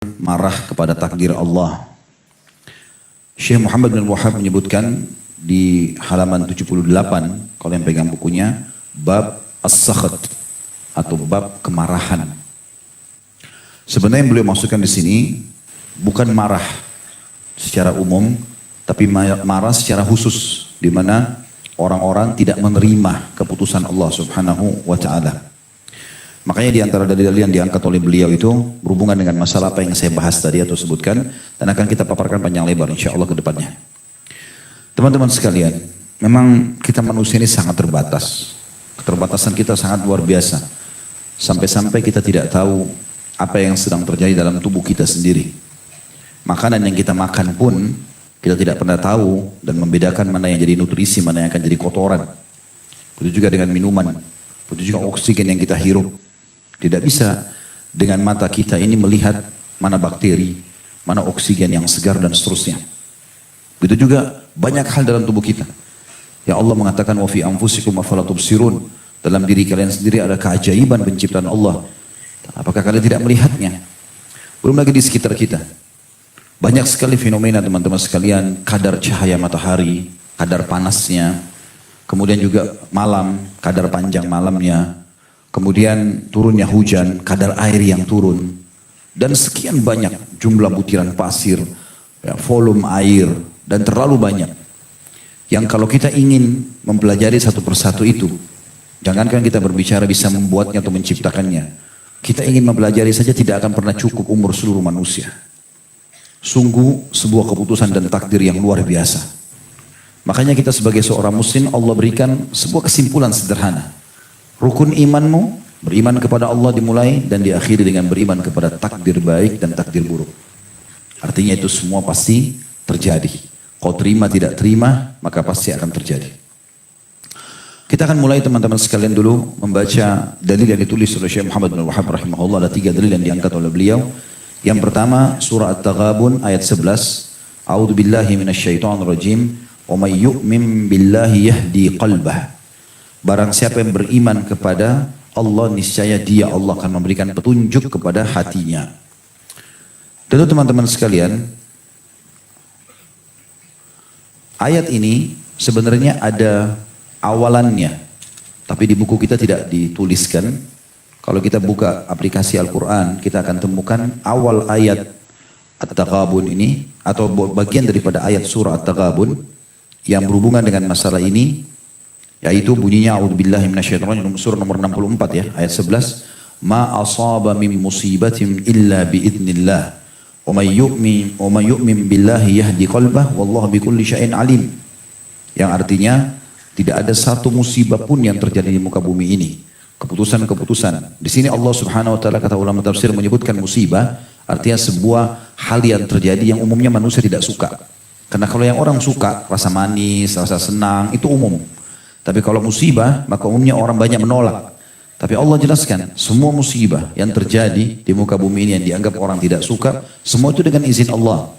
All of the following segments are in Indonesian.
marah kepada takdir Allah. Syekh Muhammad bin Wahab menyebutkan di halaman 78, kalau yang pegang bukunya, bab as-sakhat atau bab kemarahan. Sebenarnya yang beliau maksudkan di sini bukan marah secara umum, tapi marah secara khusus, di mana orang-orang tidak menerima keputusan Allah Subhanahu wa Ta'ala. Makanya di antara dalil-dalil yang diangkat oleh beliau itu berhubungan dengan masalah apa yang saya bahas tadi atau sebutkan, dan akan kita paparkan panjang lebar insya Allah ke depannya. Teman-teman sekalian, memang kita manusia ini sangat terbatas. Keterbatasan kita sangat luar biasa. Sampai-sampai kita tidak tahu apa yang sedang terjadi dalam tubuh kita sendiri. Makanan yang kita makan pun kita tidak pernah tahu dan membedakan mana yang jadi nutrisi, mana yang akan jadi kotoran. Begitu juga dengan minuman. Begitu juga oksigen yang kita hirup. Tidak bisa dengan mata kita ini melihat mana bakteri, mana oksigen yang segar dan seterusnya. Begitu juga banyak hal dalam tubuh kita. Ya Allah mengatakan wa fi anfusikum afala tubsirun. Dalam diri kalian sendiri ada keajaiban penciptaan Allah. Apakah kalian tidak melihatnya? Belum lagi di sekitar kita. Banyak sekali fenomena teman-teman sekalian, kadar cahaya matahari, kadar panasnya, kemudian juga malam, kadar panjang malamnya, kemudian turunnya hujan, kadar air yang turun, dan sekian banyak jumlah butiran pasir, ya, volume air, dan terlalu banyak. Yang kalau kita ingin mempelajari satu persatu itu, jangankan kita berbicara bisa membuatnya atau menciptakannya, kita ingin mempelajari saja tidak akan pernah cukup umur seluruh manusia. Sungguh sebuah keputusan dan takdir yang luar biasa. Makanya kita sebagai seorang muslim, Allah berikan sebuah kesimpulan sederhana. Rukun imanmu, beriman kepada Allah dimulai dan diakhiri dengan beriman kepada takdir baik dan takdir buruk. Artinya itu semua pasti terjadi. Kau terima tidak terima, maka pasti akan terjadi. Kita akan mulai teman-teman sekalian dulu membaca dalil yang ditulis oleh Syekh Muhammad bin Wahab rahimahullah. Ada 3 dalil yang diangkat oleh beliau. Yang pertama surah At-Taghabun ayat 11. A'udzu billahi minasyaitonir rajim. Wa may yu'min billahi yahdi qalbah. Barang siapa yang beriman kepada Allah, niscaya dia Allah akan memberikan petunjuk kepada hatinya. Tentu teman-teman sekalian, ayat ini sebenarnya ada awalannya, tapi di buku kita tidak dituliskan. Kalau kita buka aplikasi Al-Quran, kita akan temukan awal ayat At-Taghabun ini, atau bagian daripada ayat surah At-Taghabun yang berhubungan dengan masalah ini, yaitu bunyinya a'udzubillahi minasyaitonir rajim, surah nomor 64 ya, ayat 11. Ma asaba min musibatin illa biidznillah wa may yu'min billahi yahdi qalbah wallahu bikulli syai'in alim. Yang artinya tidak ada satu musibah pun yang terjadi di muka bumi ini. Keputusan-keputusan. Di sini Allah Subhanahu wa taala, kata ulama tafsir, menyebutkan musibah artinya sebuah hal yang terjadi yang umumnya manusia tidak suka. Karena kalau yang orang suka, rasa manis, rasa senang, itu umum. Tapi kalau musibah, maka umumnya orang banyak menolak. Tapi Allah jelaskan, semua musibah yang terjadi di muka bumi ini yang dianggap orang tidak suka, semua itu dengan izin Allah.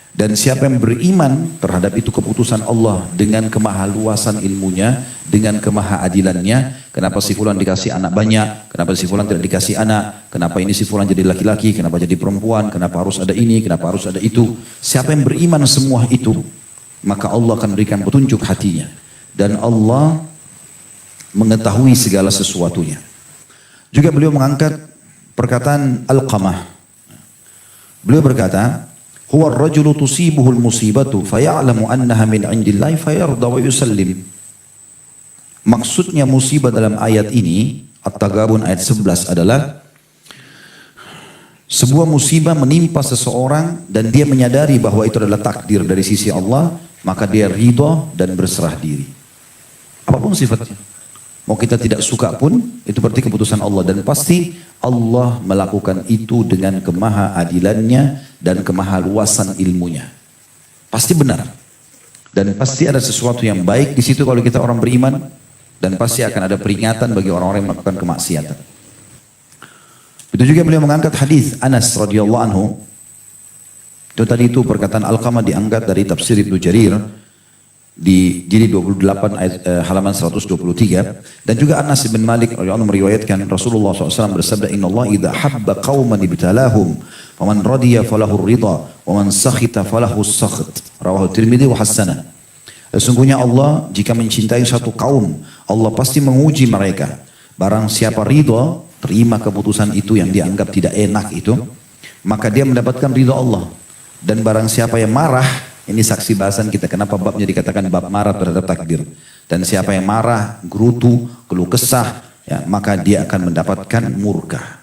Dan siapa yang beriman terhadap itu keputusan Allah dengan kemahaluasan ilmunya, dengan kemahaadilannya, kenapa si fulan dikasih anak banyak, kenapa si fulan tidak dikasih anak, kenapa ini si fulan jadi laki-laki, kenapa jadi perempuan, kenapa harus ada ini, kenapa harus ada itu. Siapa yang beriman semua itu, maka Allah akan berikan petunjuk hatinya. Dan Allah mengetahui segala sesuatunya. Juga beliau mengangkat perkataan Alqamah. Beliau berkata, huwa ar-rajulu tusibuhul musibatu faya'lamu annaha min 'indillahi fayarda wa yusallim. Maksudnya musibah dalam ayat ini, At-Taghabun ayat 11 adalah sebuah musibah menimpa seseorang dan dia menyadari bahwa itu adalah takdir dari sisi Allah, maka dia ridha dan berserah diri. Apapun sifatnya. Mau kita tidak suka pun, itu berarti keputusan Allah. Dan pasti Allah melakukan itu dengan kemahaadilannya dan kemahaluasan ilmunya. Pasti benar. Dan pasti ada sesuatu yang baik di situ kalau kita orang beriman. Dan pasti akan ada peringatan bagi orang-orang yang melakukan kemaksiatan. Itu juga beliau mengangkat hadis Anas radhiyallahu anhu. Itu tadi itu perkataan Alqamah diangkat dari tafsir Ibnu Jarir. di jilid 28 ayat, halaman 123, dan juga Anas bin Malik radhiyallahu anhu meriwayatkan Rasulullah SAW bersabda, Inna Allah idha habba qawman ibtalahum wa man radiya falahu ridha wa man sakhita falahu sakht, rawahu Tirmidzi wa hasanah. Sesungguhnya Allah jika mencintai satu kaum, Allah pasti menguji mereka. Barang siapa ridha, terima keputusan itu yang dianggap tidak enak itu, maka dia mendapatkan ridha Allah. Dan barang siapa yang marah, ini saksi bahasan kita kenapa babnya dikatakan bab marah terhadap takdir. Dan siapa yang marah, gerutu, keluh kesah, ya, maka dia akan mendapatkan murka.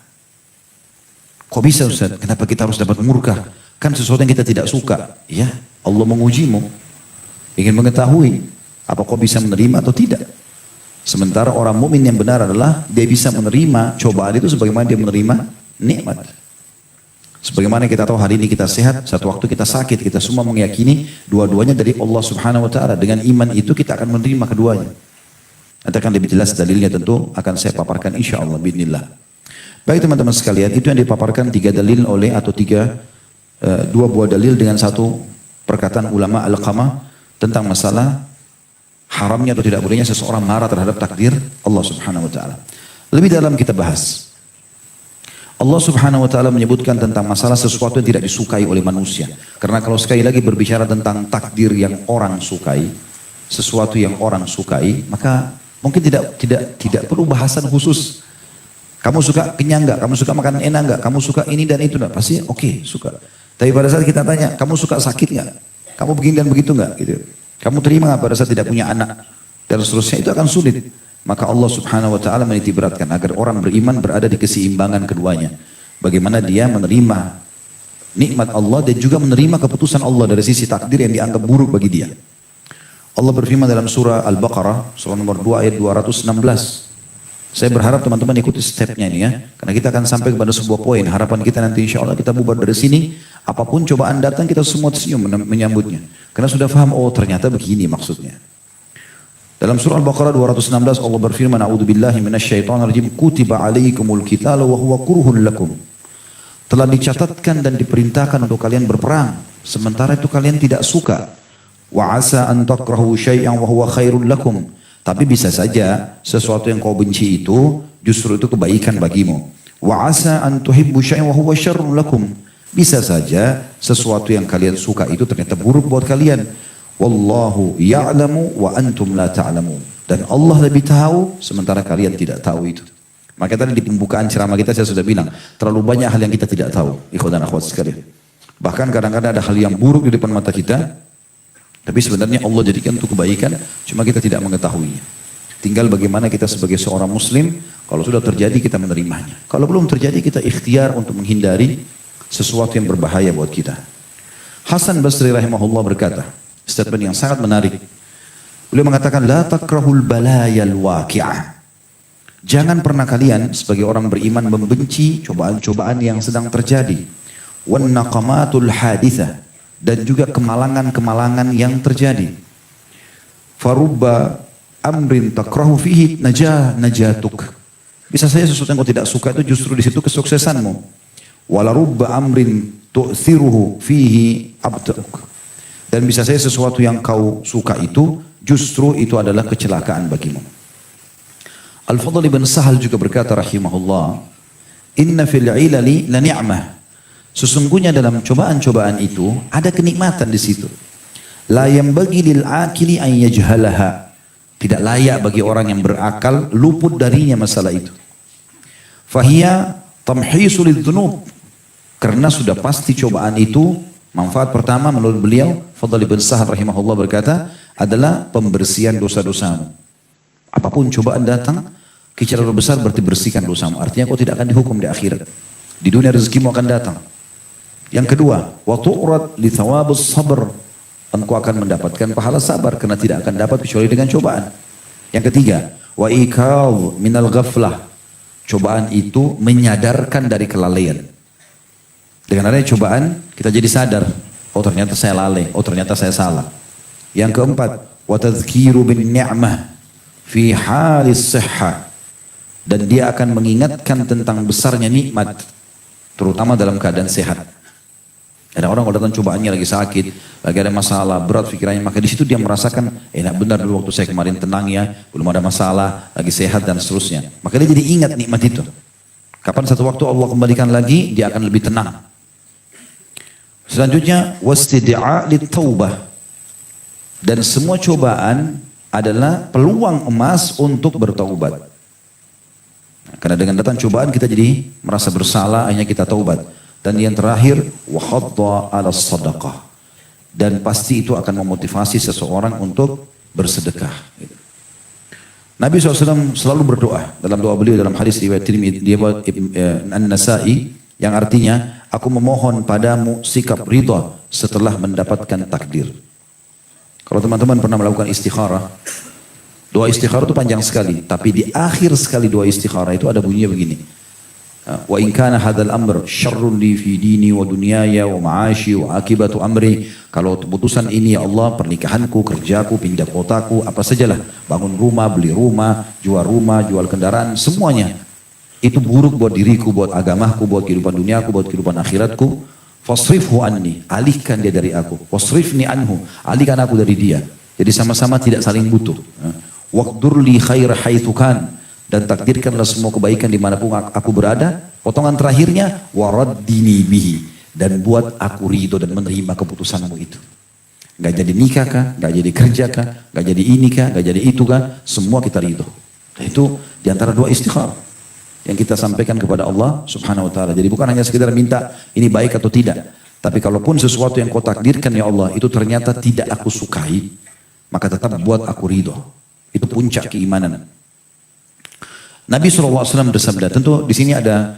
Kok bisa Ustaz? Kenapa kita harus dapat murka? Kan sesuatu yang kita tidak suka. Ya, Allah mengujimu. Ingin mengetahui apa kau bisa menerima atau tidak. Sementara orang mukmin yang benar adalah dia bisa menerima cobaan itu sebagaimana dia menerima nikmat. Sebagaimana kita tahu hari ini kita sehat, satu waktu kita sakit, kita semua meyakini dua-duanya dari Allah Subhanahu wa taala. Dengan iman itu kita akan menerima keduanya. Nanti akan lebih jelas dalilnya tentu akan saya paparkan insyaallah bismillah. Baik teman-teman sekalian, itu yang dipaparkan dua buah dalil dengan satu perkataan ulama Al-Qamah tentang masalah haramnya atau tidak bolehnya seseorang marah terhadap takdir Allah Subhanahu wa taala. Lebih dalam kita bahas. Allah Subhanahu wa taala menyebutkan tentang masalah sesuatu yang tidak disukai oleh manusia. Karena kalau sekali lagi berbicara tentang takdir yang orang sukai, sesuatu yang orang sukai, maka mungkin tidak perlu bahasan khusus. Kamu suka kenyang enggak? Kamu suka makan enak enggak? Kamu suka ini dan itu enggak? Pasti oke, suka. Tapi pada saat kita tanya, kamu suka sakit enggak? Kamu begini dan begitu enggak? Gitu. Kamu terima enggak pada saat tidak punya anak? Dan seterusnya itu akan sulit. Maka Allah Subhanahu wa taala menitik beratkan agar orang beriman berada di keseimbangan keduanya. Bagaimana dia menerima nikmat Allah dan juga menerima keputusan Allah dari sisi takdir yang dianggap buruk bagi dia. Allah berfirman dalam surah Al-Baqarah, surah nomor 2 ayat 216. Saya berharap teman-teman ikuti stepnya ini ya. Karena kita akan sampai kepada sebuah poin. Harapan kita nanti insya Allah kita bubar dari sini. Apapun cobaan datang kita semua senyum menyambutnya. Karena sudah paham, oh ternyata begini maksudnya. Dalam surah Al-Baqarah 216 Allah berfirman, A'udzubillahi minasyaitonirrajim, kutiba alaikumul qitalu wa huwa kurhun lakum. Telah dicatatkan dan diperintahkan untuk kalian berperang, sementara itu kalian tidak suka. Wa asa an takrahu syai'an wa huwa khairul lakum. Tapi bisa saja sesuatu yang kau benci itu justru itu kebaikan bagimu. Wa asa an tuhibbu syai'an wa huwa syarrun lakum. Bisa saja sesuatu yang kalian suka itu ternyata buruk buat kalian. Wallahu ya'lamu wa antum la ta'lamun. Dan Allah lebih tahu sementara kalian tidak tahu itu. Maka tadi di pembukaan ceramah kita saya sudah bilang, terlalu banyak hal yang kita tidak tahu. Ikhwan dan akhwat sekalian. Bahkan kadang-kadang ada hal yang buruk di depan mata kita, tapi sebenarnya Allah jadikan untuk kebaikan, cuma kita tidak mengetahuinya. Tinggal bagaimana kita sebagai seorang muslim, kalau sudah terjadi kita menerimanya. Kalau belum terjadi kita ikhtiar untuk menghindari sesuatu yang berbahaya buat kita. Hasan Basri rahimahullah berkata, statement yang sangat menarik. Beliau mengatakan, la takrahul balayal waqi'ah. Jangan pernah kalian sebagai orang beriman membenci cobaan-cobaan yang sedang terjadi. Wan naqamatul hadithah. Dan juga kemalangan-kemalangan yang terjadi. Farubba amrin takrahu fihi najatuk. Bisa saja sesuatu yang kau tidak suka itu justru di situ kesuksesanmu. Walarubba amrin tu'thiruhu fihi abtuk. Dan bisa saja sesuatu yang kau suka itu justru itu adalah kecelakaan bagimu. Al-Fadl ibn Sahal juga berkata rahimahullah, inna fil ilali la ni'mah. Sesungguhnya dalam cobaan-cobaan itu ada kenikmatan di situ. La yanbaghi lil akili an yajhalaha. Tidak layak bagi orang yang berakal luput darinya masalah itu. Fahiya tamhisul lidzunub. Karena sudah pasti cobaan itu, manfaat pertama menurut beliau, Fadl ibn Sahal rahimahullah berkata, adalah pembersihan dosa-dosamu. Apapun cobaan datang, kecara besar berarti bersihkan dosamu. Artinya kau tidak akan dihukum di akhirat. Di dunia rezekimu akan datang. Yang kedua, wa tu'rad li thawabus sabr. Engkau akan mendapatkan pahala sabar karena tidak akan dapat kecuali dengan cobaan. Yang ketiga, wa ikal minal ghaflah. Cobaan itu menyadarkan dari kelalaian. Dengan adanya cobaan, kita jadi sadar, oh ternyata saya lalai, oh ternyata saya salah. Yang keempat, wa tadhkiru bin ni'mah fi halis sihha. Dan dia akan mengingatkan tentang besarnya nikmat, terutama dalam keadaan sehat. Ada orang kalau datang cobaannya lagi sakit, lagi ada masalah, berat pikirannya, maka di situ dia merasakan enak benar dulu waktu saya kemarin tenang ya, belum ada masalah, lagi sehat dan seterusnya. Maka dia jadi ingat nikmat itu. Kapan satu waktu Allah kembalikan lagi, dia akan lebih tenang. Selanjutnya, wastida'a lit-taubah. Dan semua cobaan adalah peluang emas untuk bertaubat. Karena dengan datang cobaan kita jadi merasa bersalah, akhirnya kita taubat. Dan yang terakhir, wahadda ala sadaqah. Dan pasti itu akan memotivasi seseorang untuk bersedekah. Nabi SAW selalu berdoa. Dalam doa beliau dalam hadis riwayat Tirmidzi An-Nasa'i yang artinya, aku memohon padamu sikap ridha setelah mendapatkan takdir. Kalau teman-teman pernah melakukan istikharah, doa istikharah itu panjang sekali. Tapi di akhir sekali doa istikharah itu ada bunyinya begini. Wa in kana hadzal amr syarrun li fi dini wa dunyaya wa ma'ashi wa akibatu amri. Kalau keputusan ini ya Allah, pernikahanku, kerjaku, pindah kotaku, apa sajalah, bangun rumah, beli rumah, jual kendaraan, semuanya itu buruk buat diriku, buat agamaku, buat kehidupan duniaku, buat kehidupan akhiratku. Fasrifhu anni, alihkan dia dari aku. Wasrifni anhu, alihkan aku dari dia. Jadi sama-sama tidak saling butuh. Waqdur li khair haitsu kan. Dan takdirkanlah semua kebaikan dimanapun aku berada. Potongan terakhirnya, waraddini bihi. Dan buat aku ridho dan menerima keputusanmu itu. Gak jadi nikah kah, gak jadi kerja kah, gak jadi ini kah, gak jadi itu kah, semua kita ridho. Itu diantara doa istikharah yang kita sampaikan kepada Allah subhanahu wa ta'ala. Jadi bukan hanya sekedar minta ini baik atau tidak. Tapi kalaupun sesuatu yang kau takdirkan ya Allah, itu ternyata tidak aku sukai, maka tetap buat aku ridho. Itu puncak keimanan. Nabi SAW bersabda, tentu di sini ada,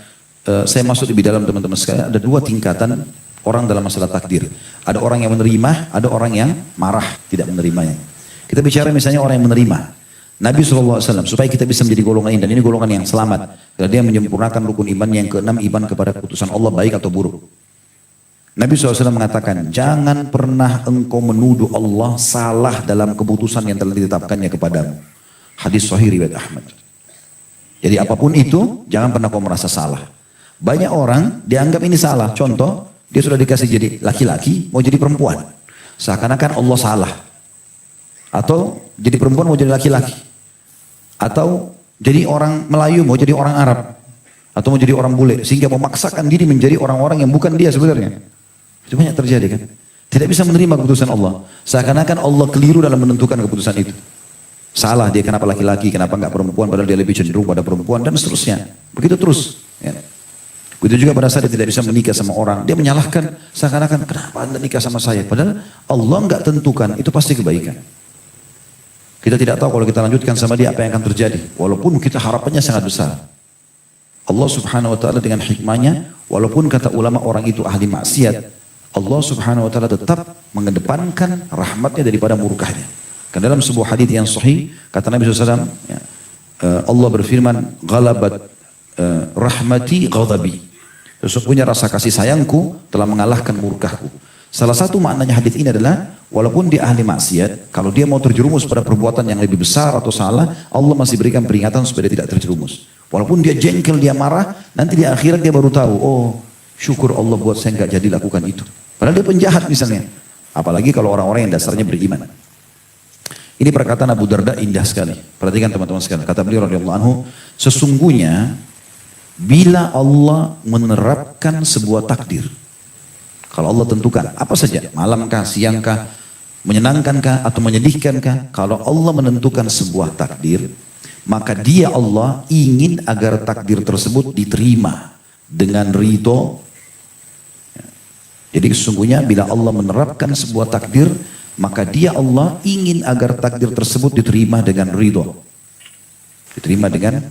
saya masuk lebih dalam teman-teman sekalian, ada dua tingkatan orang dalam masalah takdir. Ada orang yang menerima, ada orang yang marah, tidak menerimanya. Kita bicara misalnya orang yang menerima. Nabi SAW, supaya kita bisa menjadi golongan ini, dan ini golongan yang selamat. Karena dia menyempurnakan rukun iman yang keenam, iman kepada keputusan Allah baik atau buruk. Nabi SAW mengatakan, jangan pernah engkau menuduh Allah salah dalam keputusan yang telah ditetapkannya kepadamu. Hadis sahih riwayat Ahmad. Jadi apapun itu, jangan pernah kau merasa salah. Banyak orang dianggap ini salah. Contoh, dia sudah dikasih jadi laki-laki, mau jadi perempuan. Seakan-akan Allah salah. Atau jadi perempuan mau jadi laki-laki. Atau jadi orang Melayu mau jadi orang Arab. Atau mau jadi orang bule. Sehingga memaksakan diri menjadi orang-orang yang bukan dia sebenarnya. Itu banyak terjadi kan. Tidak bisa menerima keputusan Allah. Seakan-akan Allah keliru dalam menentukan keputusan itu. Salah dia kenapa laki-laki, kenapa enggak perempuan, padahal dia lebih cenderung pada perempuan dan seterusnya. Begitu terus. Ya. Begitu juga pada saat dia tidak bisa menikah sama orang, dia menyalahkan seakan-akan kenapa anda nikah sama saya, padahal Allah enggak tentukan, itu pasti kebaikan. Kita tidak tahu kalau kita lanjutkan sama dia apa yang akan terjadi, walaupun kita harapannya sangat besar. Allah subhanahu wa ta'ala dengan hikmahnya, walaupun kata ulama orang itu ahli maksiat, Allah subhanahu wa ta'ala tetap mengedepankan rahmatnya daripada murkahnya. Karena dalam sebuah hadis yang sahih, kata Nabi SAW, ya, Allah berfirman, "Ghalabat rahmati ghadabi." Sesungguhnya rasa kasih sayangku telah mengalahkan murkahku. Salah satu maknanya hadis ini adalah, walaupun dia ahli maksiat, kalau dia mau terjerumus pada perbuatan yang lebih besar atau salah, Allah masih berikan peringatan supaya dia tidak terjerumus. Walaupun dia jengkel, dia marah, nanti di akhirat dia baru tahu, oh syukur Allah buat saya nggak jadi lakukan itu. Padahal dia penjahat misalnya. Apalagi kalau orang-orang yang dasarnya beriman. Ini perkataan Abu Darda indah sekali. Perhatikan teman-teman sekalian. Kata beliau radhiyallahu anhu, sesungguhnya bila Allah menerapkan sebuah takdir, kalau Allah tentukan apa saja, malamkah, siangkah, menyenangkankah atau menyedihkankah, kalau Allah menentukan sebuah takdir, maka dia Allah ingin agar takdir tersebut diterima dengan ridho. Jadi sesungguhnya bila Allah menerapkan sebuah takdir, maka dia Allah ingin agar takdir tersebut diterima dengan ridho. Diterima dengan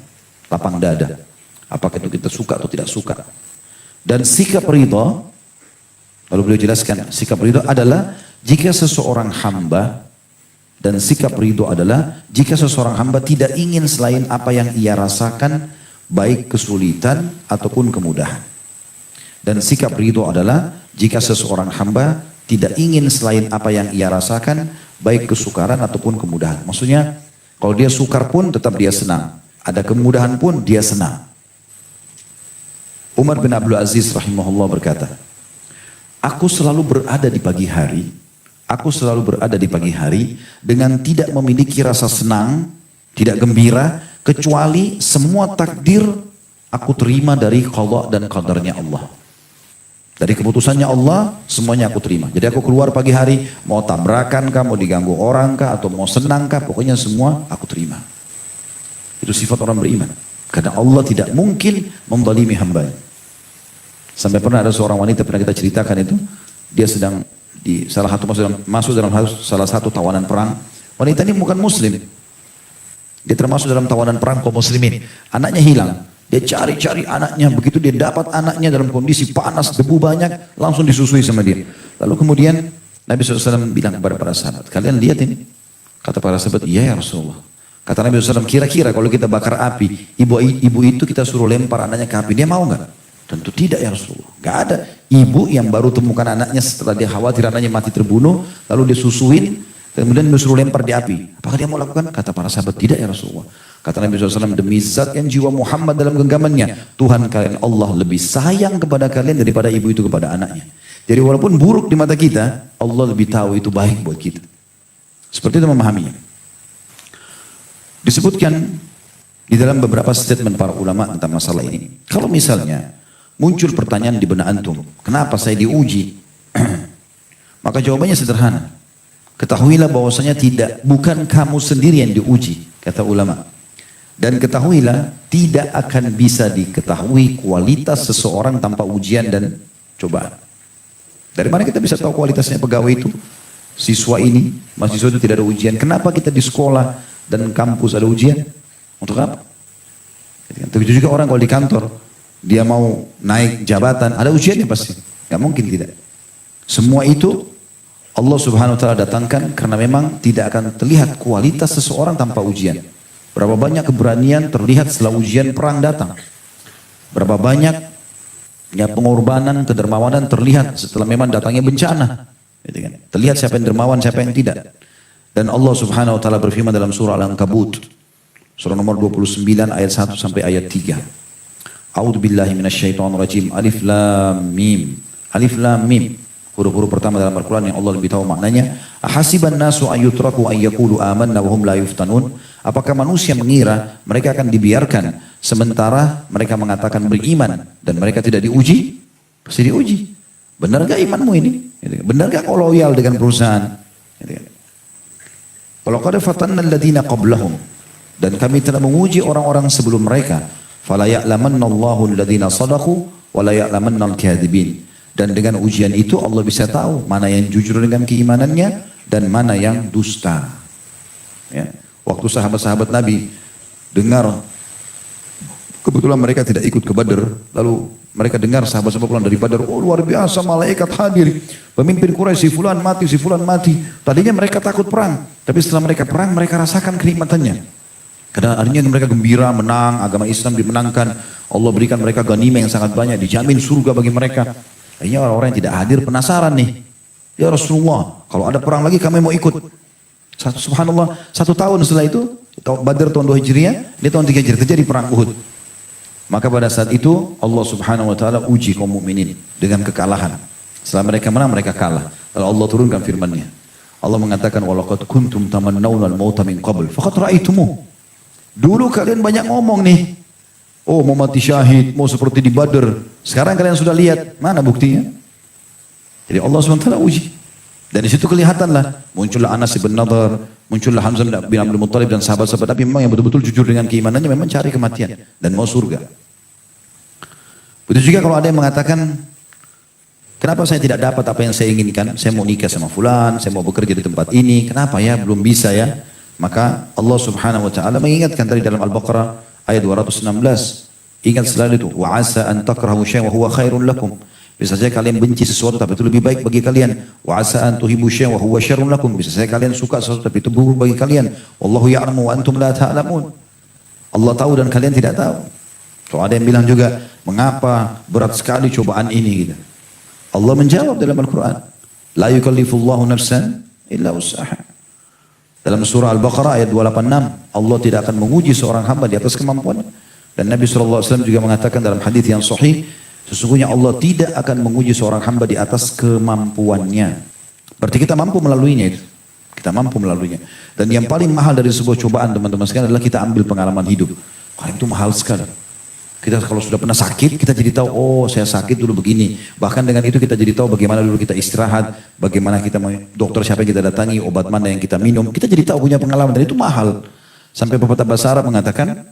lapang dada. Apakah itu kita suka atau tidak suka. Dan sikap ridho, lalu beliau jelaskan, sikap ridho adalah jika seseorang hamba, dan sikap ridho adalah jika seseorang hamba tidak ingin selain apa yang ia rasakan, baik kesulitan ataupun kemudahan. Dan sikap ridho adalah jika seseorang hamba tidak ingin selain apa yang ia rasakan, baik kesukaran ataupun kemudahan. Maksudnya, kalau dia sukar pun tetap dia senang. Ada kemudahan pun dia senang. Umar bin Abdul Aziz rahimahullah berkata, Aku selalu berada di pagi hari. Aku selalu berada di pagi hari dengan tidak memiliki rasa senang, tidak gembira, kecuali semua takdir aku terima dari qada dan qadarnya Allah. Dari keputusannya Allah, semuanya aku terima. Jadi aku keluar pagi hari, mau tabrakan kah, mau diganggu orang kah, atau mau senang kah, pokoknya semua aku terima. Itu sifat orang beriman. Karena Allah tidak mungkin menzalimi hambanya. Sampai pernah ada seorang wanita, pernah kita ceritakan itu, dia sedang di masuk dalam salah satu tawanan perang. Wanita ini bukan muslim. Dia termasuk dalam tawanan perang kaum muslimin. Anaknya hilang. Dia cari-cari anaknya. Begitu dia dapat anaknya dalam kondisi panas, debu banyak, langsung disusui sama dia. Lalu kemudian Nabi SAW bilang kepada para sahabat, kalian lihat ini. Kata para sahabat, iya ya Rasulullah. Kata Nabi SAW, kira-kira kalau kita bakar api, ibu itu kita suruh lempar anaknya ke api, dia mau nggak? Tentu tidak ya Rasulullah. Gak ada ibu yang baru temukan anaknya setelah dia khawatir anaknya mati terbunuh, lalu dia susuin, kemudian dia suruh lempar di api. Apakah dia mau lakukan? Kata para sahabat, tidak ya Rasulullah. Kata Nabi SAW, demi zat yang jiwa Muhammad dalam genggamannya, Tuhan kalian Allah lebih sayang kepada kalian daripada ibu itu kepada anaknya. Jadi walaupun buruk di mata kita, Allah lebih tahu itu baik buat kita. Seperti itu memahaminya. Disebutkan di dalam beberapa statement para ulama tentang masalah ini. Kalau misalnya muncul pertanyaan di benak antum, kenapa saya diuji? Maka jawabannya sederhana. Ketahuilah bahwasanya bukan kamu sendiri yang diuji, kata ulama. Dan ketahuilah tidak akan bisa diketahui kualitas seseorang tanpa ujian dan cobaan. Dari mana kita bisa tahu kualitasnya pegawai itu? Siswa ini, mahasiswa itu tidak ada ujian. Kenapa kita di sekolah dan kampus ada ujian? Untuk apa? Begitu juga orang kalau di kantor, dia mau naik jabatan, ada ujiannya pasti. Gak mungkin tidak. Semua itu Allah Subhanahu wa ta'ala datangkan karena memang tidak akan terlihat kualitas seseorang tanpa ujian. Berapa banyak keberanian terlihat setelah ujian perang datang. Berapa banyak ya pengorbanan, kedermawanan terlihat setelah memang datangnya bencana. Gitu kan? Terlihat siapa yang dermawan, siapa yang tidak. Dan Allah Subhanahu wa ta'ala berfirman dalam surah Al-Ankabut, surah nomor 29 ayat 1 sampai ayat 3. A'udzu billahi minasyaitonir rajim. Alif lam mim. Alif lam mim. Huruf-huruf pertama dalam Al-Quran yang Allah lebih tahu maknanya. Ahasiban nasu ayyutraku ayyakulu amanna wa hum la yuftanun. Apakah manusia mengira mereka akan dibiarkan sementara mereka mengatakan beriman dan mereka tidak diuji? Pasti diuji. Benar gak imanmu ini? Benar gak kau loyal dengan perusahaan? Kalau qad fatanna alladziina qablahum, dan kami telah menguji orang-orang sebelum mereka, fala ya'lamanna Allahu alladziina shadaqu wa la ya'lamanna al-kadzibin. Dan dengan ujian itu Allah bisa tahu mana yang jujur dengan keimanannya dan mana yang dusta. Ya. Waktu sahabat-sahabat Nabi dengar, kebetulan mereka tidak ikut ke Badar, lalu mereka dengar sahabat-sahabat pulang dari Badar, oh luar biasa malaikat hadir, pemimpin Quraisy si fulan mati, si fulan mati. Tadinya mereka takut perang, tapi setelah mereka perang mereka rasakan kenikmatannya. Karena artinya mereka gembira, menang, agama Islam dimenangkan, Allah berikan mereka ghanimah yang sangat banyak, dijamin surga bagi mereka. Akhirnya orang-orang yang tidak hadir penasaran nih. Ya Rasulullah, kalau ada perang lagi kami mau ikut. Subhanallah, 1 tahun setelah itu, Badar tahun 2 Hijriah, dia tahun 3 Hijriah, terjadi perang Uhud. Maka pada saat itu Allah Subhanahu wa taala uji kaum mukminin dengan kekalahan. Setelah mereka menang, mereka kalah. Lalu Allah turunkan firman-Nya. Allah mengatakan walaqad kuntum tamannawna al-mauta min qabl faqad ra'aitumuh. Dulu kalian banyak ngomong nih. Oh mau mati syahid, mau seperti di Badar. Sekarang kalian sudah lihat, mana buktinya? Jadi Allah SWT uji. Dan di situ kelihatanlah, muncullah Anas bin Nadhr, muncullah Hamzah bin Abdul Muttalib dan sahabat-sahabat Nabi memang yang betul-betul jujur dengan keimanannya, memang cari kematian dan mau surga. Begitu juga kalau ada yang mengatakan, kenapa saya tidak dapat apa yang saya inginkan? Saya mau nikah sama fulan, saya mau bekerja di tempat ini, kenapa ya belum bisa ya? Maka Allah Subhanahu wa taala mengingatkan tadi dalam Al-Baqarah ayat 216. Ingat selalu itu, wa asa an takrahu syai'an wa huwa khairun lakum. Bisa saja kalian benci sesuatu tapi itu lebih baik bagi kalian. Wa asa an tuhibbu syai'an wa huwa syarrun lakum. Bisa saja kalian suka sesuatu tapi itu buruk bagi kalian. Wallahu ya'lamu wa antum la ta'lamun. Allah tahu dan kalian tidak tahu. Kalau ada yang bilang juga, mengapa berat sekali cobaan ini gitu. Allah menjawab dalam Al-Quran, la yukallifullahu nafsan illa wus'aha. Dalam surah Al-Baqarah ayat 286, Allah tidak akan menguji seorang hamba di atas kemampuan. Dan Nabi SAW juga mengatakan dalam hadis yang sahih, Sesungguhnya Allah tidak akan menguji seorang hamba di atas kemampuannya. Berarti kita mampu melaluinya itu. Kita mampu melaluinya. Dan yang paling mahal dari sebuah cobaan teman-teman sekalian adalah kita ambil pengalaman hidup. Karena itu mahal sekali. Kita kalau sudah pernah sakit, kita jadi tahu, oh saya sakit dulu begini. Bahkan dengan itu kita jadi tahu bagaimana dulu kita istirahat, bagaimana kita dokter siapa yang kita datangi, obat mana yang kita minum. Kita jadi tahu punya pengalaman dan itu mahal. Sampai pepatah bahasa Arab mengatakan,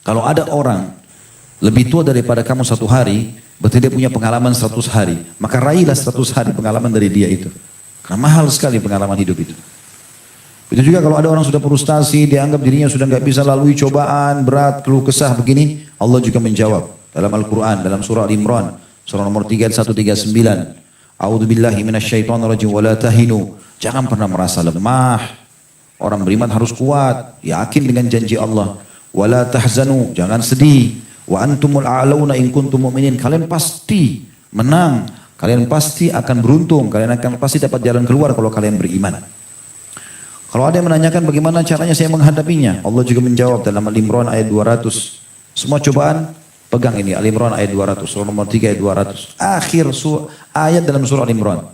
kalau ada orang lebih tua daripada kamu 1 hari, berarti dia punya pengalaman 100 hari. Maka raihlah 100 hari pengalaman dari dia itu. Karena mahal sekali pengalaman hidup itu. Itu juga kalau ada orang sudah frustasi, dia anggap dirinya sudah nggak bisa lalui cobaan, berat, keluh kesah begini, Allah juga menjawab dalam Al-Quran, dalam surah Al-Imran, surah nomor 3139. A'udzubillahi minasyaitonirrajim wa la tahinu. Jangan pernah merasa lemah. Orang beriman harus kuat, yakin dengan janji Allah. Wa la tahzanu, jangan sedih. Wa antumul a'launa in kuntum mu'minin. Kalian pasti menang, kalian pasti akan beruntung, kalian akan pasti dapat jalan keluar kalau kalian beriman. Kalau ada yang menanyakan bagaimana caranya saya menghadapinya, Allah juga menjawab dalam Al-Imran ayat 200. Semua cobaan, pegang ini Al-Imran ayat 200, surah nomor 3 ayat 200. Akhir ayat dalam surah Al-Imran.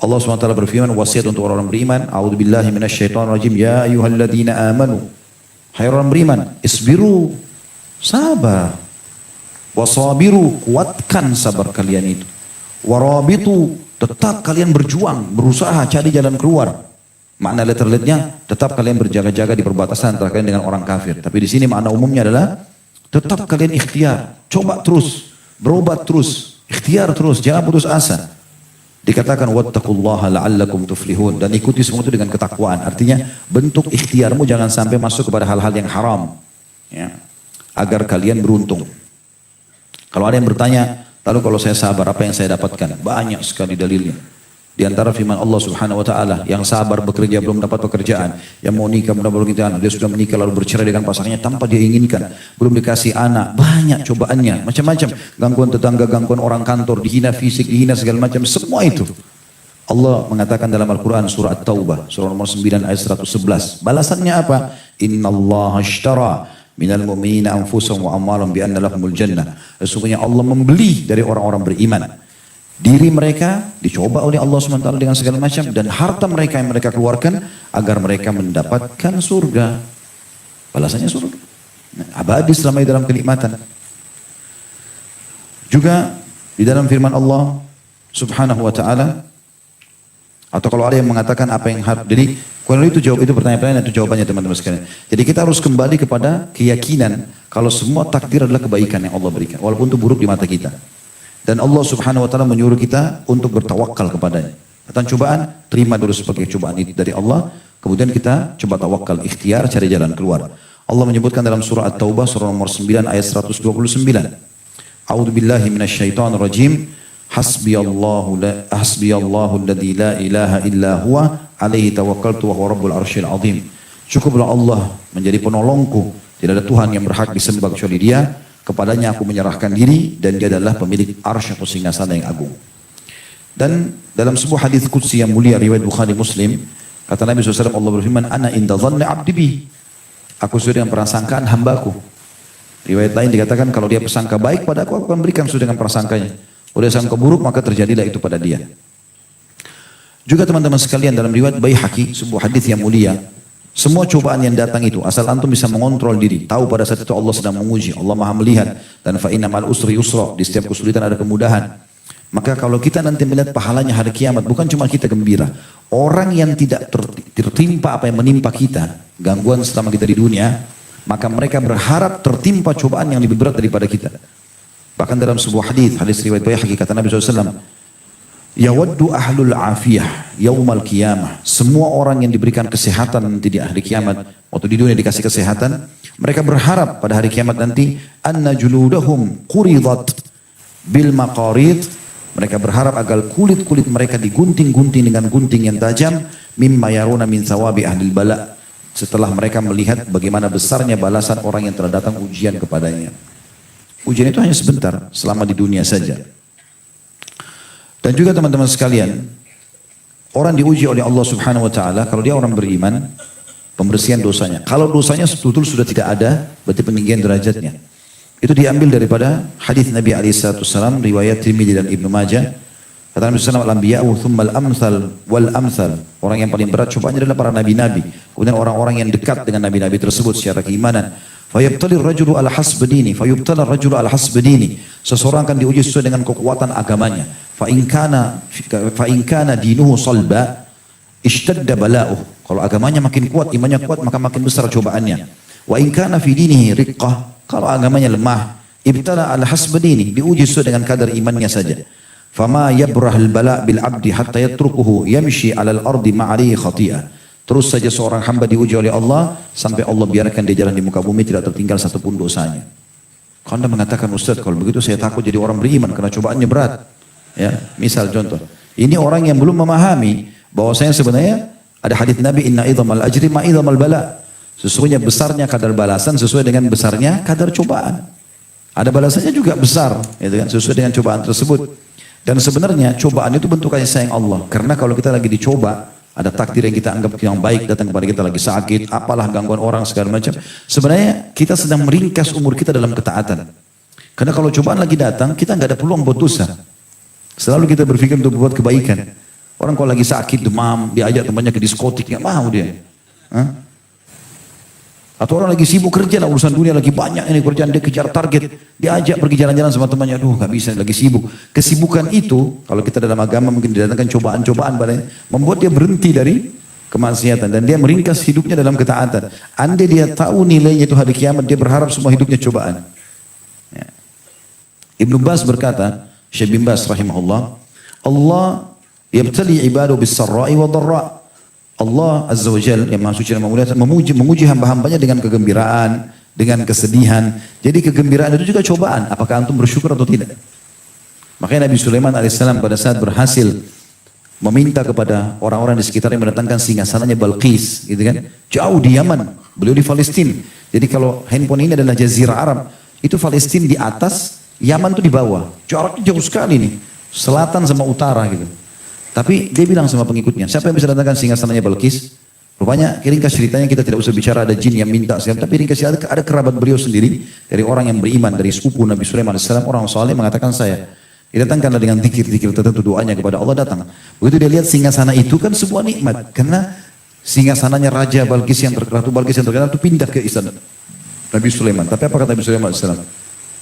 Allah SWT berfirman, wasiat untuk orang-orang beriman, a'udzubillahi minasyaitonirrajim, ya ayyuhalladzina amanu. Hai orang beriman, isbiru, sabar. Wasabiru, kuatkan sabar kalian itu. Warabitu, tetap kalian berjuang, berusaha cari jalan keluar. Makna letterletnya, tetap kalian berjaga-jaga di perbatasan antara kalian dengan orang kafir. Tapi di sini makna umumnya adalah, tetap kalian ikhtiar, coba terus, berobat terus, ikhtiar terus, jangan putus asa. Dikatakan, wattaqullaha la'allakum tuflihun. Dan ikuti semua itu dengan ketakwaan. Artinya, bentuk ikhtiarmu jangan sampai masuk kepada hal-hal yang haram. Ya. Agar kalian beruntung. Kalau ada yang bertanya, lalu kalau saya sabar, apa yang saya dapatkan? Banyak sekali dalilnya. Di antara firman Allah Subhanahu wa taala, yang sabar bekerja belum dapat pekerjaan, yang mau nikah belum dapat pekerjaan, dia sudah menikah lalu bercerai dengan pasangannya tanpa dia inginkan, belum dikasih anak, banyak cobaannya, macam-macam, gangguan tetangga, gangguan orang kantor, dihina fisik, dihina segala macam, semua itu. Allah mengatakan dalam Al-Quran surah At-Taubah, surah nomor 9 ayat 111. Balasannya apa? Innallaha ashtara minal mu'minina anfusahum wa amwalahum bi anna lahumul jannah. Sesungguhnya Allah membeli dari orang-orang beriman diri mereka dicoba oleh Allah SWT dengan segala macam dan harta mereka yang mereka keluarkan agar mereka mendapatkan surga. Balasannya surga. Abadi selama dalam kenikmatan. Juga di dalam firman Allah Subhanahu wa taala, atau kalau ada yang mengatakan apa yang harus, jadi kalau itu jawab itu pertanyaan-pertanyaan itu jawabannya teman-teman sekalian. Jadi kita harus kembali kepada keyakinan kalau semua takdir adalah kebaikan yang Allah berikan walaupun itu buruk di mata kita. Dan Allah Subhanahu wa taala menyuruh kita untuk bertawakal kepadanya. Datang cobaan, terima dulu sebagai cobaan itu dari Allah, kemudian kita coba tawakal, ikhtiar, cari jalan keluar. Allah menyebutkan dalam surah At-Taubah surah nomor 9 ayat 129. A'udzubillahi minasyaitonirrajim. Hasbiyallahu alladzi la ilaha illa huwa alaihi tawakkaltu wa huwa rabbul arsyil azim. Cukuplah Allah menjadi penolongku, tidak ada Tuhan yang berhak disembah kecuali Dia. Kepadanya aku menyerahkan diri dan dia adalah pemilik arsy atau singgasana yang agung. Dan dalam sebuah hadis qudsi yang mulia riwayat Bukhari Muslim, kata Nabi SAW, Allah berfirman, ana inda dhanni abdi bi. Aku sesuai dengan prasangkaan hambaku. Riwayat lain dikatakan kalau dia persangka baik pada aku akan berikan sesuai dengan prasangkanya. Kalau dia sangka buruk maka terjadilah itu pada dia. Juga teman-teman sekalian dalam riwayat Baihaqi, sebuah hadis yang mulia, semua cobaan yang datang itu, asal antum bisa mengontrol diri, tahu pada saat itu Allah sedang menguji, Allah maha melihat, dan fa inna ma'al usri yusra, di setiap kesulitan ada kemudahan. Maka kalau kita nanti melihat pahalanya hari kiamat, bukan cuma kita gembira, orang yang tidak tertimpa apa yang menimpa kita, gangguan selama kita di dunia, maka mereka berharap tertimpa cobaan yang lebih berat daripada kita. Bahkan dalam sebuah hadis riwayat Baihaqi, kata Nabi SAW, yawaddu ahlul afiyah yaumal qiyamah. Semua orang yang diberikan kesehatan nanti di hari kiamat, waktu di dunia dikasih kesehatan, mereka berharap pada hari kiamat nanti anna juludahum quridat bil maqarid. Mereka berharap agar kulit-kulit mereka digunting-gunting dengan gunting yang tajam, mimma yaruna min thawabi ahlil bala. Setelah mereka melihat bagaimana besarnya balasan orang yang telah datang ujian kepadanya. Ujian itu hanya sebentar, selama di dunia saja. Dan juga teman-teman sekalian, orang diuji oleh Allah Subhanahu wa taala kalau dia orang beriman, pembersihan dosanya. Kalau dosanya betul sudah tidak ada, berarti peninggian derajatnya. Itu diambil daripada hadis Nabi SAW riwayat Tirmidzi dan Ibnu Majah. Kata Nabi SAW, al-anbiya'u thummal amsal wal amsal. Orang yang paling berat cobaannya adalah para nabi-nabi. Kemudian orang-orang yang dekat dengan nabi-nabi tersebut secara keimanan. Fayubtali rajulu ala hasbi dini. Fayubtala rajulu ala hasbi dini. Seseorang akan diuji sesuai dengan kekuatan agamanya. Fa in kana dinuhu salba ishtadda bala'uh. Kalau agamanya makin kuat, imannya kuat, maka makin besar cobaannya. Wa in kana fi dinihi riqqah. Kalau agamanya lemah, ibtala ala hasbi dini. Diuji sesuai dengan kadar imannya saja. Fama yabrahul bala bil abdi hatta yatrukuhu yamshi alal ardi ma'alihi khati'ah. Terus saja seorang hamba diuji oleh Allah sampai Allah biarkan dia jalan di muka bumi tidak tertinggal satupun dosanya. Kalau Anda mengatakan, Ustaz, kalau begitu saya takut jadi orang beriman karena cobaannya berat. Ya, misal contoh. Ini orang yang belum memahami bahwasanya sebenarnya ada hadis Nabi, inna idhamal ajri ma idhamal bala. Sesungguhnya besarnya kadar balasan sesuai dengan besarnya kadar cobaan. Ada balasannya juga besar, gitu kan, sesuai dengan cobaan tersebut. Dan sebenarnya cobaan itu bentuk kasih sayang Allah. Karena kalau kita lagi dicoba, ada takdir yang kita anggap yang baik datang kepada kita, lagi sakit, apalah gangguan orang segala macam. Sebenarnya kita sedang meringkas umur kita dalam ketaatan. Karena kalau cobaan lagi datang, kita nggak ada peluang buat dosa. Selalu kita berpikir untuk berbuat kebaikan. Orang kalau lagi sakit, demam, diajak temannya ke diskotik, nggak mau dia. Hah? Atau orang lagi sibuk kerja lah, urusan dunia lagi banyak ini kerjaan, dia kejar target, diajak pergi jalan-jalan sama temannya, aduh nggak bisa, lagi sibuk. Kesibukan itu, kalau kita dalam agama mungkin didatangkan cobaan-cobaan padanya, membuat dia berhenti dari kemaksiatan dan dia meringkas hidupnya dalam ketaatan. Andai dia tahu nilainya itu hari kiamat, dia berharap semua hidupnya cobaan. Ya. Ibnu Bas berkata, Syekh bin Bas rahimahullah, Allah yabtali ibadu bis-sarra'i wa dharra'. Allah Azza wa Jal yang Maha Suci dan Maha Mulia menguji hamba-hambanya dengan kegembiraan, dengan kesedihan. Jadi kegembiraan itu juga cobaan. Apakah antum bersyukur atau tidak? Makanya Nabi Sulaiman alaihissalam pada saat berhasil meminta kepada orang-orang di sekitarnya mendatangkan singgasananya Balqis, gitu kan? Jauh di Yaman, beliau di Palestina. Jadi kalau handphone ini adalah Jazirah Arab, itu Palestina di atas, Yaman itu di bawah. Jaraknya jauh sekali nih, selatan sama utara gitu. Tapi dia bilang sama pengikutnya, siapa yang bisa datangkan singgasananya Balqis? Rupanya ringkas ceritanya, kita tidak usah bicara ada jin yang minta segala, tapi ringkas ceritanya ada kerabat beliau sendiri dari orang yang beriman, dari sepupu Nabi Sulaiman AS, orang saleh mengatakan saya. Didatangkanlah dengan zikir-zikir tertentu, doanya kepada Allah datang. Begitu dia lihat singgasana itu kan sebuah nikmat, karena singgasananya Raja Balqis yang terkenal, Balqis yang terkenal itu pindah ke istana Nabi Sulaiman. Tapi apa kata Nabi Sulaiman AS?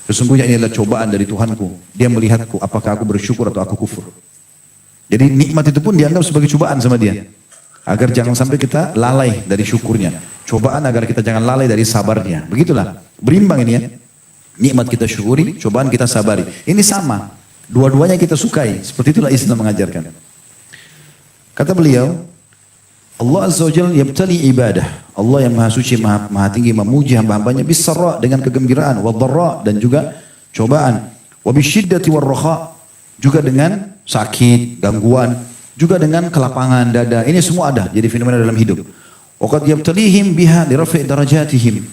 Sesungguhnya ini adalah cobaan dari Tuhanku. Dia melihatku, apakah aku bersyukur atau aku kufur. Jadi nikmat itu pun dianggap sebagai cobaan sama dia. Agar jangan sampai kita lalai dari syukurnya. Cobaan agar kita jangan lalai dari sabarnya. Begitulah. Berimbang ini ya. Nikmat kita syukuri, cobaan kita sabari. Ini sama. Dua-duanya kita sukai. Seperti itulah Islam mengajarkan. Kata beliau, Allah Azza wa Jalla yabtali ibadah. Allah yang maha suci, maha tinggi memuji hamba-hambanya bisarra dengan kegembiraan, wadharra dan juga cobaan. Wabisyiddati warrakha juga dengan sakit, gangguan, juga dengan kelapangan dada. Ini semua ada jadi fenomena dalam hidup. Waqad yabtalihim biha lirafi' darajatihim.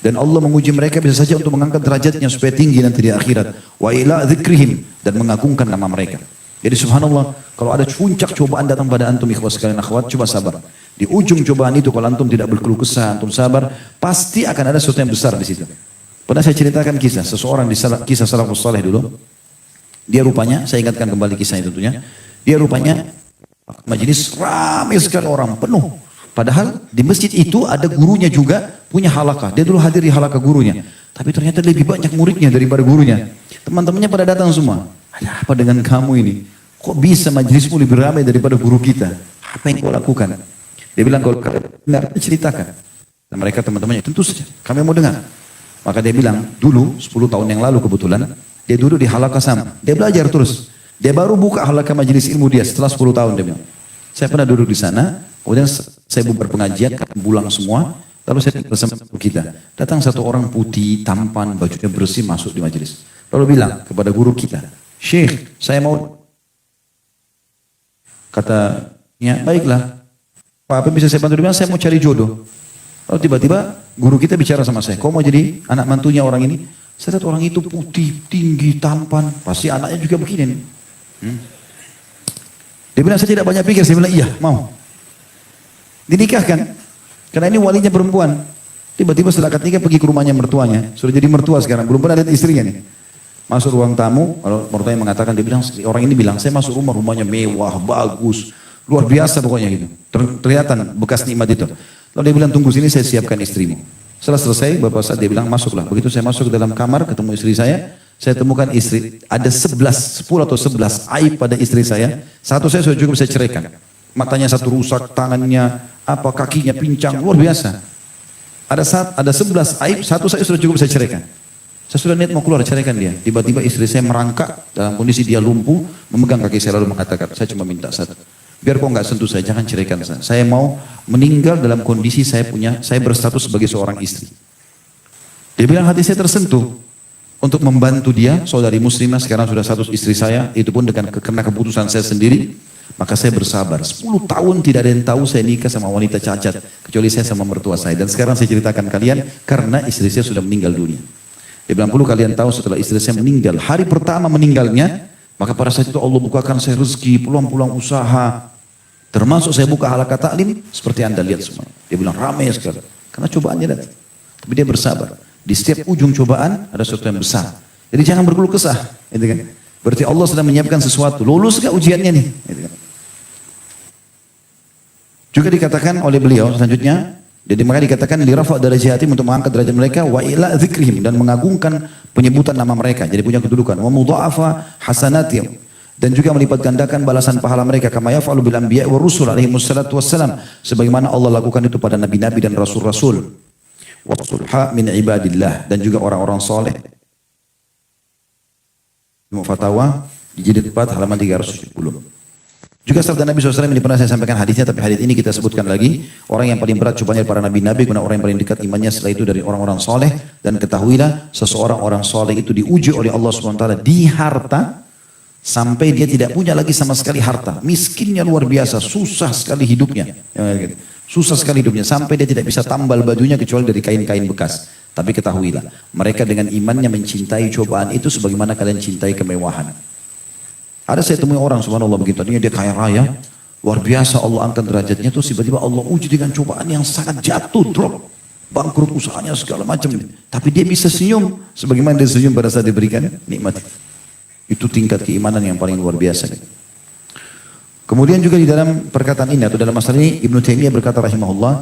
Dan Allah menguji mereka bisa saja untuk mengangkat derajatnya supaya tinggi nanti di akhirat. Wa ila dzikrihim dan mengagungkan nama mereka. Jadi subhanallah, kalau ada puncak cobaan datang pada antum ikhwas sekalian akhwat, coba sabar. Di ujung cobaan itu kalau antum tidak berkeluh kesah, antum sabar, pasti akan ada sesuatu yang besar di situ. Pernah saya ceritakan kisah seseorang di kisah salafus saleh dulu. Dia rupanya, saya ingatkan kembali kisah itu tentunya. Dia rupanya majelis ramai sekali orang, penuh. Padahal di masjid itu ada gurunya juga punya halakah. Dia dulu hadir di halakah gurunya. Tapi ternyata lebih banyak muridnya daripada gurunya. Teman-temannya pada datang semua. Ada apa dengan kamu ini? Kok bisa majelismu lebih ramai daripada guru kita? Apa yang kau lakukan? Dia bilang, kalau kalian dengar, ceritakan. Dan mereka teman-temannya, tentu saja kami mau dengar. Maka dia bilang, dulu 10 tahun yang lalu kebetulan, dia duduk di halaqah sama. Dia belajar terus. Dia baru buka halaqah majelis ilmu dia setelah 10 tahun dia bilang. Saya pernah duduk di sana, kemudian saya bubar pengajian, pulang semua, lalu saya bersama kita. Datang satu orang putih, tampan, bajunya bersih masuk di majelis. Lalu bilang kepada guru kita, Syekh, saya mau. Katanya, baiklah. Apa bisa saya bantu? Dia bilang, saya mau cari jodoh. Lalu tiba-tiba guru kita bicara sama saya, kau mau jadi anak mantunya orang ini? Saya lihat orang itu putih, tinggi, tampan. Pasti anaknya juga begini. Dia bilang, saya tidak banyak pikir. Saya bilang, iya, mau. Dinikahkan. Karena ini walinya perempuan. Tiba-tiba setelah akad nikah pergi ke rumahnya mertuanya. Sudah jadi mertua sekarang. Belum pernah lihat istrinya nih. Masuk ruang tamu, kalau mertuanya mengatakan, dia bilang, orang ini bilang, saya masuk rumahnya mewah, bagus. Luar biasa pokoknya gitu. Kelihatan bekas nikmat itu. Lalu dia bilang, tunggu sini saya siapkan istrimu. Setelah selesai, bapak saat dia bilang, masuklah. Begitu saya masuk ke dalam kamar, ketemu istri saya temukan istri, ada 10 atau 11 aib pada istri saya. Satu saya sudah cukup saya ceraikan. Matanya satu rusak, tangannya, kakinya pincang, luar biasa. Ada 11 aib, satu saya sudah cukup saya ceraikan. Saya sudah niat mau keluar ceraikan dia. Tiba-tiba istri saya merangkak dalam kondisi dia lumpuh, memegang kaki saya lalu mengatakan, saya cuma minta satu. Biar kau nggak sentuh saya, jangan ceraikan saya. Saya mau meninggal dalam kondisi saya berstatus sebagai seorang istri. Dia bilang hati saya tersentuh untuk membantu dia, saudari muslimah sekarang sudah status istri saya, itu pun karena keputusan saya sendiri. Maka saya bersabar, 10 tahun tidak ada yang tahu saya nikah sama wanita cacat, kecuali saya sama mertua saya. Dan sekarang saya ceritakan kalian, karena istri saya sudah meninggal dunia. Dia bilang, perlu kalian tahu setelah istri saya meninggal, hari pertama meninggalnya, maka pada saat itu Allah bukakan saya rezeki, pulang-pulang usaha. Termasuk saya buka halaqah taklim, seperti anda lihat semua. Dia bilang, ramai sekali, karena cobaannya datang. Tapi dia bersabar. Di setiap ujung cobaan, ada sesuatu yang besar. Jadi jangan berkeluh kesah. Gitu kan? Berarti Allah sedang menyiapkan sesuatu. Lulus gak ujiannya nih? Gitu kan? Juga dikatakan oleh beliau selanjutnya, jadi maka dikatakan lirafa' darajatim untuk mengangkat derajat mereka wa ila dzikrihim dan mengagungkan penyebutan nama mereka. Jadi punya kedudukan. Wa mudha'afa hasanatihim dan juga melipat gandakan balasan pahala mereka kama yaf'alu bil anbiya' wa rusul alaihi wassalatu wassalam sebagaimana Allah lakukan itu pada nabi-nabi dan rasul-rasul. Wa sulha min ibadillah dan juga orang-orang soleh. Fatwa di jilid 4 halaman 370. Juga sabda Nabi SAW ini pernah saya sampaikan hadisnya, tapi hadis ini kita sebutkan lagi. Orang yang paling berat cobanya para nabi-nabi, karena orang yang paling dekat imannya setelah itu dari orang-orang soleh. Dan ketahuilah seseorang orang soleh itu diuji oleh Allah SWT di harta, sampai dia tidak punya lagi sama sekali harta. Miskinnya luar biasa, susah sekali hidupnya. Susah sekali hidupnya, sampai dia tidak bisa tambal bajunya kecuali dari kain-kain bekas. Tapi ketahuilah, mereka dengan imannya mencintai cobaan itu sebagaimana kalian cintai kemewahan. Ada saya temui orang subhanallah begitu, tadinya dia kaya raya, luar biasa Allah angkat derajatnya, terus tiba-tiba Allah uji dengan cobaan yang sangat jatuh, drop, bangkrut usahanya segala macam. Tapi dia bisa senyum, sebagaimana dia senyum pada saat diberikan nikmat. Itu tingkat keimanan yang paling luar biasa. Kemudian juga di dalam perkataan ini atau dalam masalah ini Ibnu Taimiyah berkata rahimahullah,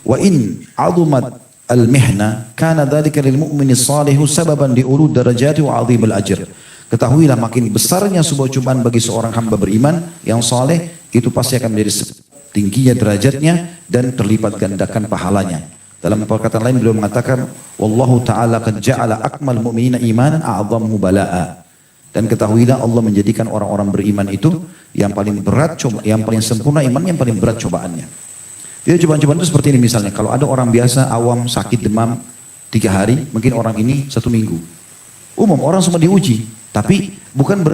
wa in azumat al-mihna kana dzalika lil mu'mini shalihu sababan li ulud darajati wa 'azimil ajr. Ketahuilah makin besarnya sebuah cobaan bagi seorang hamba beriman yang saleh, itu pasti akan menjadi tingginya derajatnya dan terlipat gandakan pahalanya. Dalam perkataan lain beliau mengatakan, wallahu ta'ala qad ja'ala akmal mu'minina imanan a'dhammu bala'a. Dan ketahuilah Allah menjadikan orang-orang beriman itu yang paling berat, yang paling sempurna iman, yang paling berat cobaannya. Jadi cobaan-cobaan itu seperti ini misalnya, kalau ada orang biasa awam sakit demam 3 hari, mungkin orang ini 1 minggu. Umum orang semua diuji. Tapi bukan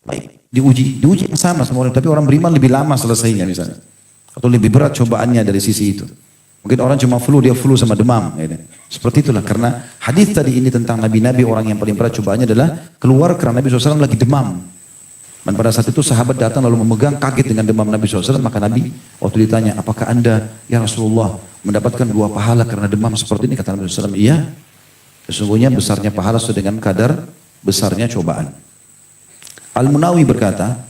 baik diuji yang sama orang, tapi orang beriman lebih lama selesainya misalnya, atau lebih berat cobaannya dari sisi itu. Mungkin orang cuma flu, dia flu sama demam. Gitu. Seperti itulah, karena hadis tadi ini tentang nabi-nabi orang yang paling berat cobaannya adalah keluar karena Nabi SAW lagi demam. Dan pada saat itu sahabat datang lalu memegang, kaget dengan demam Nabi SAW. Maka Nabi waktu ditanya, apakah anda ya Rasulullah mendapatkan 2 pahala karena demam seperti ini? Kata Nabi SAW, iya. Sesungguhnya besarnya pahala sesuai dengan kadar besarnya cobaan. Al-Munawi berkata,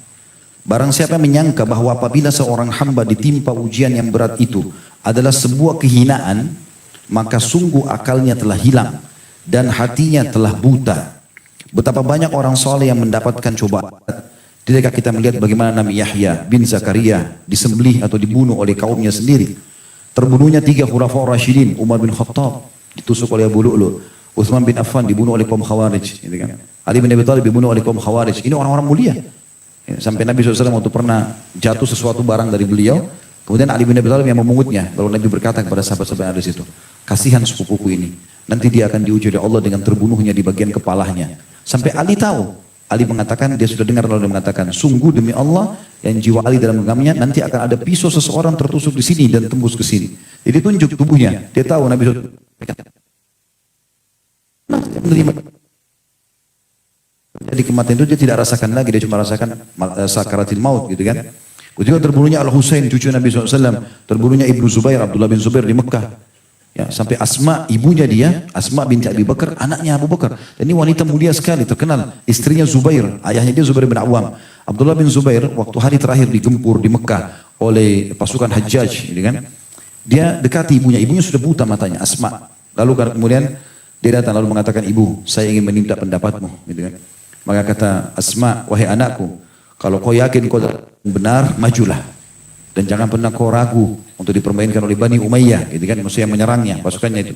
barang siapa yang menyangka bahwa apabila seorang hamba ditimpa ujian yang berat itu adalah sebuah kehinaan, maka sungguh akalnya telah hilang dan hatinya telah buta. Betapa banyak orang soleh yang mendapatkan cobaan. Tidakkah kita melihat bagaimana Nabi Yahya bin Zakaria disembelih atau dibunuh oleh kaumnya sendiri? Terbunuhnya 3 khulafaur rasyidin, Umar bin Khattab ditusuk oleh Abu Lu'lu', Utsman bin Affan dibunuh oleh kaum Khawarij, gitu kan? Ali bin Abi Thalib dibunuh oleh kaum Khawarij. Ini orang-orang mulia. Sampai Nabi SAW waktu pernah jatuh sesuatu barang dari beliau, kemudian Ali bin Abi Thalib yang memungutnya. Lalu Nabi berkata kepada sahabat-sahabat yang ada di situ, kasihan sepupuku ini, nanti dia akan diuji oleh Allah dengan terbunuhnya di bagian kepalanya. Sampai Ali tahu. Ali mengatakan, dia sudah dengar lalu dia mengatakan, sungguh demi Allah yang jiwa Ali dalam genggamnya, nanti akan ada pisau seseorang tertusuk di sini dan tembus ke sini. Jadi tunjuk tubuhnya. Dia tahu Nabi SAW. Menerima. Jadi kematian itu dia tidak rasakan lagi, dia cuma rasakan sakaratil maut gitu kan. Juga terbunuhnya Al-Husain cucu Nabi SAW, terbunuhnya Ibnu Zubair, Abdullah bin Zubair di Mekah. Ya, sampai Asma, ibunya dia, Asma binti Abi Bakar, anaknya Abu Bakar. Dan ini wanita mulia sekali, terkenal. Istrinya Zubair, ayahnya dia Zubair bin Awam. Abdullah bin Zubair, waktu hari terakhir digempur di Mekah oleh pasukan Hajjaj, gitu kan. Dia dekati ibunya sudah buta matanya, Asma. Lalu kemudian dia datang lalu mengatakan, ibu, saya ingin meminta pendapatmu, gitu kan. Maka kata Asma, wahai anakku, kalau kau yakin kau benar, majulah. Dan jangan pernah kau ragu untuk dipermainkan oleh Bani Umayyah, gitu kan, maksudnya yang menyerangnya, pasukannya itu.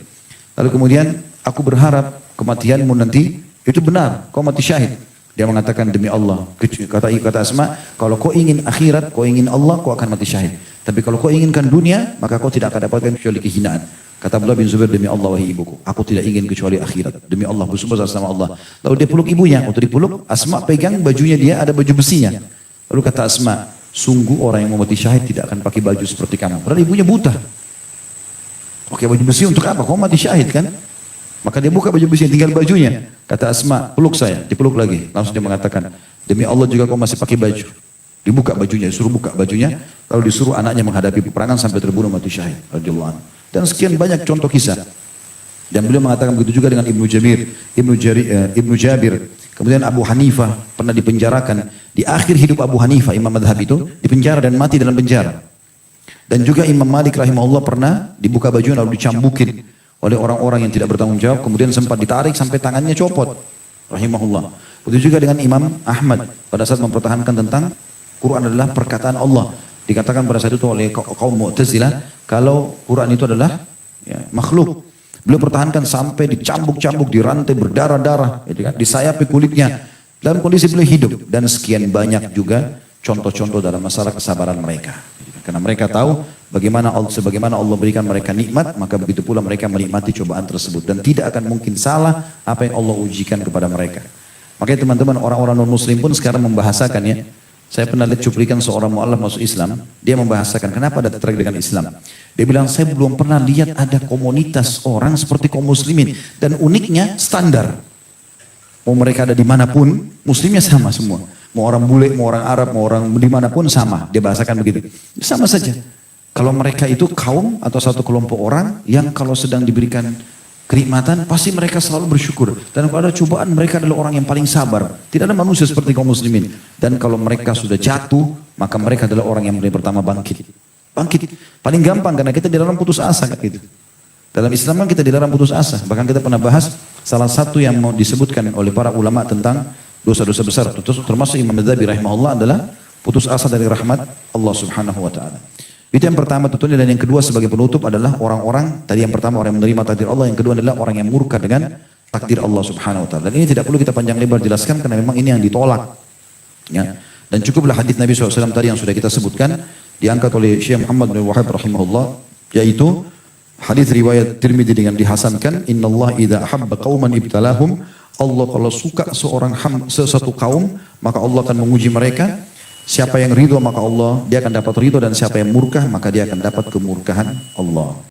Lalu kemudian aku berharap kematianmu nanti itu benar, kau mati syahid. Dia mengatakan demi Allah, kata Asma, kalau kau ingin akhirat, kau ingin Allah, kau akan mati syahid. Tapi kalau kau inginkan dunia, maka kau tidak akan dapatkan kecuali kehinaan. Kata Abdullah bin Zubair, demi Allah wahai ibuku, aku tidak ingin kecuali akhirat. Demi Allah, bersumpah sama Allah. Lalu dia peluk ibunya, untuk dipeluk, Asma pegang bajunya dia, ada baju besinya. Lalu kata Asma, sungguh orang yang mau mati syahid tidak akan pakai baju seperti kamu. Padahal ibunya buta. Oke, baju besi untuk apa? Kau mati syahid kan? Maka dia buka baju besi, tinggal bajunya. Kata Asma, peluk saya, dipeluk lagi. Langsung dia mengatakan, demi Allah juga kau masih pakai baju. Dibuka bajunya, disuruh buka bajunya, lalu disuruh anaknya menghadapi peperangan sampai terbunuh mati syahid. Radhiyallahu anhu. Dan sekian banyak contoh kisah. Dan beliau mengatakan begitu juga dengan Ibnu Jabir. Kemudian Abu Hanifah pernah dipenjarakan. Di akhir hidup Abu Hanifah, imam madhab itu, dipenjara dan mati dalam penjara. Dan juga Imam Malik rahimahullah pernah dibuka bajunya lalu dicambukin oleh orang-orang yang tidak bertanggung jawab. Kemudian sempat ditarik sampai tangannya copot. Rahimahullah. Begitu juga dengan Imam Ahmad pada saat mempertahankan tentang Quran adalah perkataan Allah. Dikatakan pada saat itu oleh kaum Mu'tazilah kalau Quran itu adalah makhluk. Beliau pertahankan sampai dicambuk-cambuk, dirantai berdarah-darah, disayapi kulitnya. Dalam kondisi beliau hidup. Dan sekian banyak juga contoh-contoh dalam masalah kesabaran mereka. Karena mereka tahu sebagaimana Allah berikan mereka nikmat, maka begitu pula mereka menikmati cobaan tersebut. Dan tidak akan mungkin salah apa yang Allah ujikan kepada mereka. Makanya teman-teman orang-orang non-muslim pun sekarang membahasakan ya. Saya pernah lihat cuplikan seorang mu'alaf masuk Islam. Dia membahasakan kenapa ada tertarik dengan Islam. Dia bilang saya belum pernah lihat ada komunitas orang seperti kaum muslimin. Dan uniknya standar. Mau mereka ada dimanapun, muslimnya sama semua. Mau orang bule, mau orang Arab, mau orang dimanapun sama. Dia bahasakan begitu. Sama saja. Kalau mereka itu kaum atau satu kelompok orang yang kalau sedang diberikan kenikmatan, pasti mereka selalu bersyukur. Dan kalau ada cobaan, mereka adalah orang yang paling sabar. Tidak ada manusia seperti kaum muslimin. Dan kalau mereka sudah jatuh, maka mereka adalah orang yang pertama bangkit. Bangkit. Paling gampang karena kita dilarang putus asa. Gitu. Dalam Islam kan kita dilarang putus asa. Bahkan kita pernah bahas salah satu yang mau disebutkan oleh para ulama tentang dosa-dosa besar. Termasuk Imam Madzhabi rahimahullah adalah putus asa dari rahmat Allah subhanahu wa ta'ala. Itu yang pertama tentunya, dan yang kedua sebagai penutup adalah orang-orang, tadi yang pertama orang yang menerima takdir Allah, yang kedua adalah orang yang murka dengan takdir Allah subhanahu wa ta'ala. Dan ini tidak perlu kita panjang lebar jelaskan karena memang ini yang ditolak. Ya. Dan cukuplah hadis Nabi SAW tadi yang sudah kita sebutkan, diangkat oleh Syekh Muhammad bin Wahab rahimahullah, yaitu hadis riwayat Tirmidzi dengan dihasankan, innallaha idza ahabba qauman ibtalahum, Allah kalau suka sesuatu kaum, maka Allah akan menguji mereka. Siapa yang ridho maka Allah, dia akan dapat ridho, dan siapa yang murka maka dia akan dapat kemurkaan Allah.